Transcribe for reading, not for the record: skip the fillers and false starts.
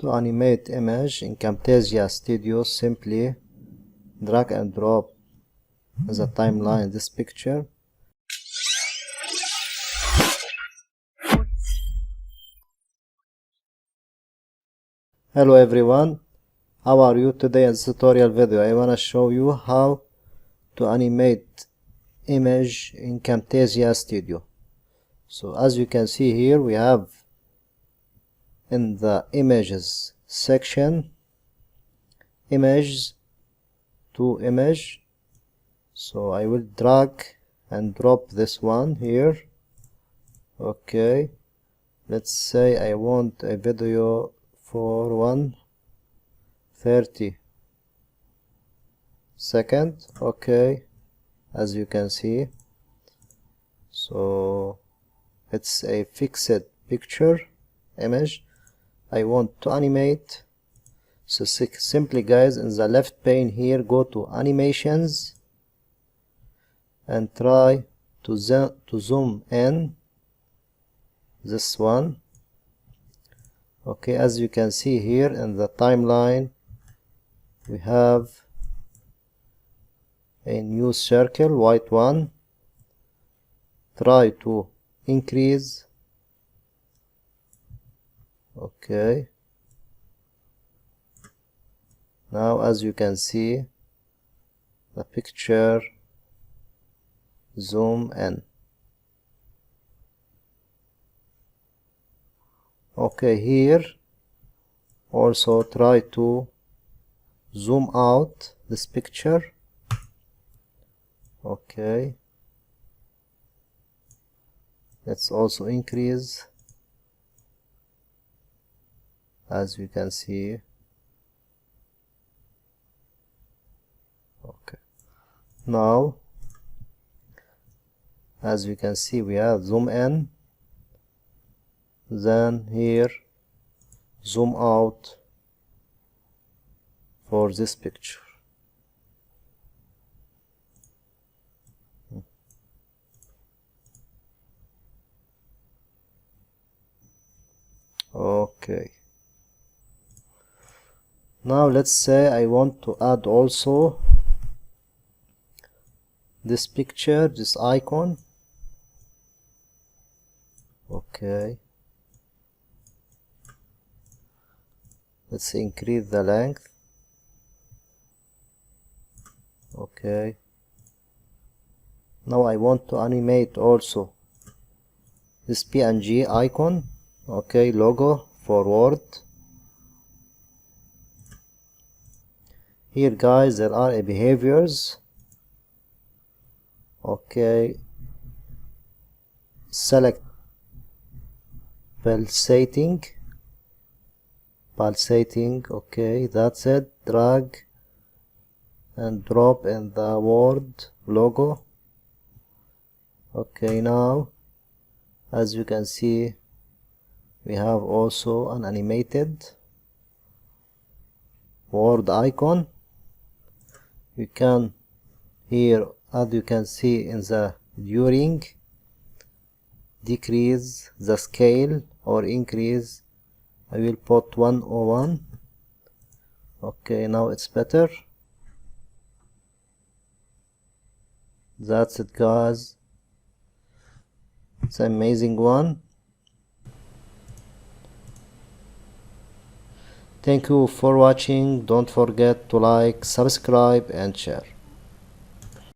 To animate image in Camtasia Studio, simply drag and drop the timeline this picture. Hello everyone, how are you? Today in this tutorial video I wanna show you how to animate image in Camtasia Studio. So as you can see here, we have in the images section images to image. So I will drag and drop this one here. Okay, let's say I want a video for 1:30 seconds. Okay, as you can see, so it's a fixed picture image I want to animate. So simply guys, in the left pane here, go to animations and try to zoom in this one. Okay, as you can see here in the timeline, we have a new circle, white one. Try to increase. Okay, now as you can see, the picture zoom in. Okay, here also try to zoom out this picture. Okay, let's also increase, as you can see. Okay, now as you can see, we have zoom in, then here zoom out for this picture. Okay, now let's say I want to add also this picture, this icon. Okay, let's increase the length. Okay, now I want to animate also this PNG icon. Okay, logo forward. Here guys, there are behaviors. Okay, select pulsating. Okay, that's it. Drag and drop in the word logo. Okay, now as you can see, we have also an animated word icon. We can here, as you can see in the during, decrease the scale or increase. I will put 101. Okay, now it's better. That's it guys, it's an amazing one. Thank you for watching. Don't forget to like, subscribe and share.